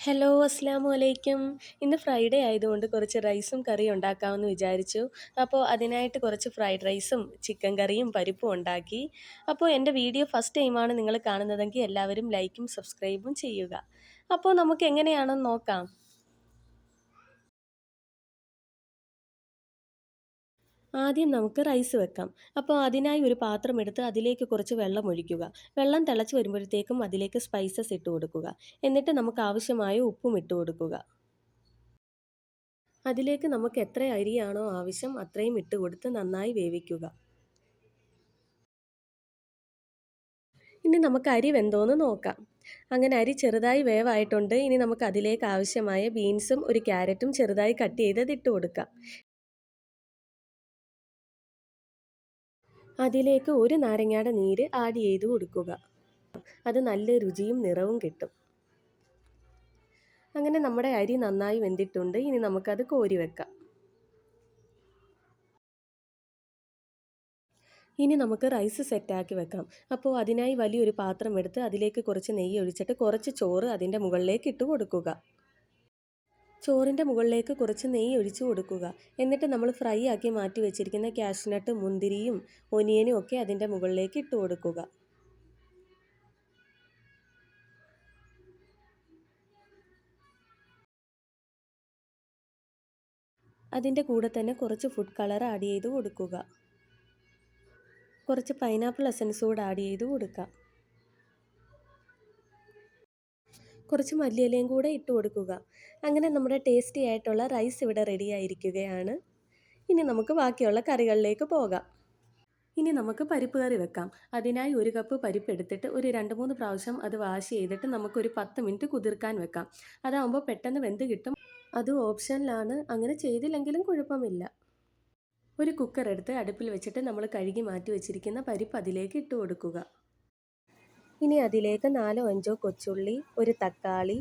Hello, അസ്സലാമു അലൈക്കും. ഇന്ന് ഫ്രൈഡേ ആയതുകൊണ്ട് കുറച്ച് റൈസും കറിയും ഉണ്ടാക്കാമെന്ന് വിചാരിച്ചു. അപ്പോൾ അതിനായിട്ട് കുറച്ച് ഫ്രൈഡ് റൈസും ചിക്കൻ കറിയും പരിപ്പും ഉണ്ടാക്കി. അപ്പോൾ എൻ്റെ വീഡിയോ ഫസ്റ്റ് ടൈമാണ് നിങ്ങൾ കാണുന്നതെങ്കിൽ എല്ലാവരും ലൈക്കും സബ്സ്ക്രൈബും ചെയ്യുക. അപ്പോൾ നമുക്ക് എങ്ങനെയാണെന്ന് നോക്കാം. ആദ്യം നമുക്ക് റൈസ് വെക്കാം. അപ്പോൾ അതിനായി ഒരു പാത്രം എടുത്ത് അതിലേക്ക് കുറച്ച് വെള്ളം ഒഴിക്കുക. വെള്ളം തിളച്ച് വരുമ്പോഴത്തേക്കും അതിലേക്ക് സ്പൈസസ് ഇട്ട് കൊടുക്കുക. എന്നിട്ട് നമുക്ക് ആവശ്യമായ ഉപ്പും ഇട്ട് കൊടുക്കുക. അതിലേക്ക് നമുക്ക് എത്ര അരിയാണോ ആവശ്യം അത്രയും ഇട്ട് കൊടുത്ത് നന്നായി വേവിക്കുക. ഇനി നമുക്ക് അരി വെന്തോന്ന് നോക്കാം. അങ്ങനെ അരി ചെറുതായി വേവായിട്ടുണ്ട്. ഇനി നമുക്ക് അതിലേക്ക് ആവശ്യമായ ബീൻസും ഒരു ക്യാരറ്റും ചെറുതായി കട്ട് ചെയ്തത് ഇട്ട് കൊടുക്കാം. അതിലേക്ക് ഒരു നാരങ്ങയുടെ നീര് ആഡ് ചെയ്ത് കൊടുക്കുക. അത് നല്ല രുചിയും നിറവും കിട്ടും. അങ്ങനെ നമ്മുടെ അരി നന്നായി വെന്തിട്ടുണ്ട്. ഇനി നമുക്കത് കോരി വെക്കാം. ഇനി നമുക്ക് റൈസ് സെറ്റാക്കി വെക്കാം. അപ്പോൾ അതിനായി വലിയൊരു പാത്രം എടുത്ത് അതിലേക്ക് കുറച്ച് നെയ്യ് ഒഴിച്ചിട്ട് കുറച്ച് ചോറ് അതിൻ്റെ മുകളിലേക്ക് ഇട്ട് കൊടുക്കുക. ചോറിൻ്റെ മുകളിലേക്ക് കുറച്ച് നെയ്യ് ഒഴിച്ച് കൊടുക്കുക. എന്നിട്ട് നമ്മൾ ഫ്രൈ ആക്കി മാറ്റി വെച്ചിരിക്കുന്ന കാഷ്നട്ട്, മുന്തിരിയും ഒനിയനും ഒക്കെ അതിൻ്റെ മുകളിലേക്ക് ഇട്ട് കൊടുക്കുക. അതിൻ്റെ കൂടെ തന്നെ കുറച്ച് ഫുഡ് കളർ ആഡ് ചെയ്ത് കൊടുക്കുക. കുറച്ച് പൈനാപ്പിൾ എസൻസ് കൂടെ ആഡ് ചെയ്ത് കൊടുക്കാം. കുറച്ച് മല്ലിയിലയും കൂടെ ഇട്ട് കൊടുക്കുക. അങ്ങനെ നമ്മുടെ ടേസ്റ്റി ആയിട്ടുള്ള റൈസ് ഇവിടെ റെഡി ആയിരിക്കുകയാണ്. ഇനി നമുക്ക് ബാക്കിയുള്ള കറികളിലേക്ക് പോകാം. ഇനി നമുക്ക് പരിപ്പ് കറി വെക്കാം. അതിനായി ഒരു കപ്പ് പരിപ്പ് എടുത്തിട്ട് ഒരു 2-3 പ്രാവശ്യം അത് വാഷ് ചെയ്തിട്ട് നമുക്കൊരു 10 മിനിറ്റ് കുതിർക്കാൻ വെക്കാം. അതാകുമ്പോൾ പെട്ടെന്ന് വെന്ത് കിട്ടും. അത് ഓപ്ഷനിലാണ്, അങ്ങനെ ചെയ്തില്ലെങ്കിലും കുഴപ്പമില്ല. ഒരു കുക്കർ എടുത്ത് അടുപ്പിൽ വെച്ചിട്ട് നമ്മൾ കഴുകി മാറ്റി വെച്ചിരിക്കുന്ന പരിപ്പ് അതിലേക്ക് ഇട്ട് കൊടുക്കുക. ഇനി അതിലേക്ക് 4-5 കൊച്ചുള്ളി, ഒരു തക്കാളി,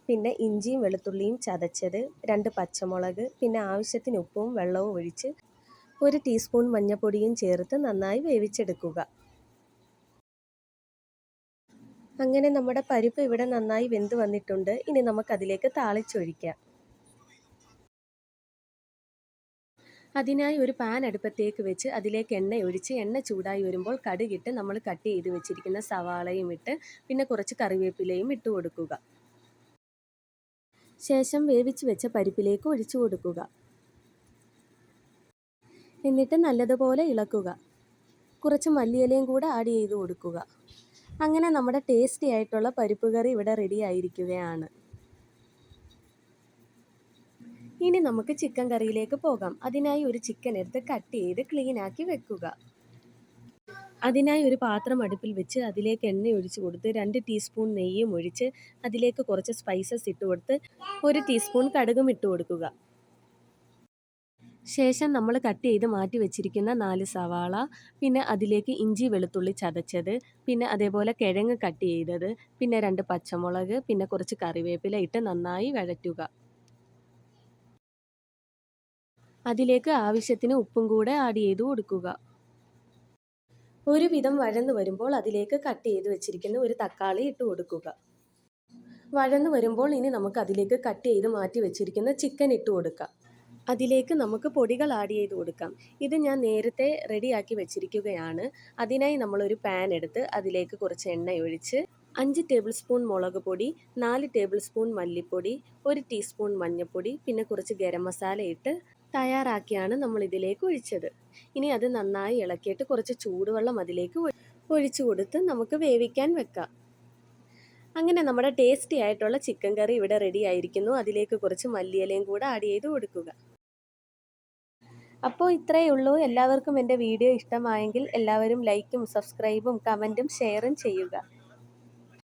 പിന്നെ ഇഞ്ചിയും വെളുത്തുള്ളിയും ചതച്ചത്, 2 പച്ചമുളക്, പിന്നെ ആവശ്യത്തിന് ഉപ്പും വെള്ളവും ഒഴിച്ച് 1 ടീസ്പൂൺ മഞ്ഞൾപ്പൊടിയും ചേർത്ത് നന്നായി വേവിച്ചെടുക്കുക. അങ്ങനെ നമ്മുടെ പരിപ്പ് ഇവിടെ നന്നായി വെന്ത് വന്നിട്ടുണ്ട്. ഇനി നമുക്കതിലേക്ക് താളിച്ചൊഴിക്കാം. അതിനായി ഒരു പാൻ അടുപ്പത്തേക്ക് വെച്ച് അതിലേക്ക് എണ്ണ ഒഴിച്ച് എണ്ണ ചൂടായി വരുമ്പോൾ കടുകിട്ട് നമ്മൾ കട്ട് ചെയ്ത് വെച്ചിരിക്കുന്ന സവാളയും ഇട്ട് പിന്നെ കുറച്ച് കറിവേപ്പിലയും ഇട്ട് കൊടുക്കുക. ശേഷം വേവിച്ച് വെച്ച പരിപ്പിലേക്ക് ഒഴിച്ചു കൊടുക്കുക. എന്നിട്ട് നല്ലതുപോലെ ഇളക്കുക. കുറച്ച് മല്ലിയിലയും കൂടെ ആഡ് ചെയ്ത് കൊടുക്കുക. അങ്ങനെ നമ്മുടെ ടേസ്റ്റി ആയിട്ടുള്ള പരിപ്പ് കറി ഇവിടെ റെഡി ആയിരിക്കുകയാണ്. ഇനി നമുക്ക് ചിക്കൻ കറിയിലേക്ക് പോകാം. അതിനായി ഒരു ചിക്കൻ എടുത്ത് കട്ട് ചെയ്ത് ക്ലീൻ ആക്കി വെക്കുക. അതിനായി ഒരു പാത്രം അടുപ്പിൽ വെച്ച് അതിലേക്ക് എണ്ണ ഒഴിച്ച് കൊടുത്ത് 2 ടീസ്പൂൺ നെയ്യും ഒഴിച്ച് അതിലേക്ക് കുറച്ച് സ്പൈസസ് ഇട്ട് കൊടുത്ത് 1 ടീസ്പൂൺ കടുകും ഇട്ട് കൊടുക്കുക. ശേഷം നമ്മൾ കട്ട് ചെയ്ത് മാറ്റി വെച്ചിരിക്കുന്ന 4 സവാള, പിന്നെ അതിലേക്ക് ഇഞ്ചി വെളുത്തുള്ളി ചതച്ചത്, പിന്നെ അതേപോലെ കിഴങ്ങ് കട്ട് ചെയ്തത്, പിന്നെ 2 പച്ചമുളക്, പിന്നെ കുറച്ച് കറിവേപ്പില ഇട്ട് നന്നായി വഴറ്റുക. അതിലേക്ക് ആവശ്യത്തിന് ഉപ്പും കൂടെ ആഡ് ചെയ്ത് കൊടുക്കുക. ഒരുവിധം വഴന്നു വരുമ്പോൾ അതിലേക്ക് കട്ട് ചെയ്ത് വെച്ചിരിക്കുന്ന ഒരു തക്കാളി ഇട്ട് കൊടുക്കുക. വഴന്നു വരുമ്പോൾ ഇനി നമുക്ക് അതിലേക്ക് കട്ട് ചെയ്ത് മാറ്റി വെച്ചിരിക്കുന്ന ചിക്കൻ ഇട്ട് കൊടുക്കാം. അതിലേക്ക് നമുക്ക് പൊടികൾ ആഡ് ചെയ്ത് കൊടുക്കാം. ഇത് ഞാൻ നേരത്തെ റെഡിയാക്കി വെച്ചിരിക്കുകയാണ്. അതിനായി നമ്മളൊരു പാൻ എടുത്ത് അതിലേക്ക് കുറച്ച് എണ്ണ ഒഴിച്ച് 5 ടേബിൾ സ്പൂൺ മുളക് പൊടി, 4 ടേബിൾ സ്പൂൺ മല്ലിപ്പൊടി, 1 ടീസ്പൂൺ മഞ്ഞൾപ്പൊടി, പിന്നെ കുറച്ച് ഗരം മസാല ഇട്ട് തയ്യാറാക്കിയാണ് നമ്മൾ ഇതിലേക്ക് ഒഴിച്ചത്. ഇനി അത് നന്നായി ഇളക്കിയിട്ട് കുറച്ച് ചൂടുവെള്ളം അതിലേക്ക് ഒഴിച്ചു കൊടുത്ത് നമുക്ക് വേവിക്കാൻ വെക്കാം. അങ്ങനെ നമ്മുടെ ടേസ്റ്റി ആയിട്ടുള്ള ചിക്കൻ കറി ഇവിടെ റെഡി ആയിരിക്കുന്നു. അതിലേക്ക് കുറച്ച് മല്ലിയിലയും കൂടെ ആഡ് ചെയ്ത് കൊടുക്കുക. അപ്പോൾ ഇത്രയേ ഉള്ളൂ. എല്ലാവർക്കും എൻ്റെ വീഡിയോ ഇഷ്ടമായെങ്കിൽ എല്ലാവരും ലൈക്കും സബ്സ്ക്രൈബും കമൻറ്റും ഷെയറും ചെയ്യുക.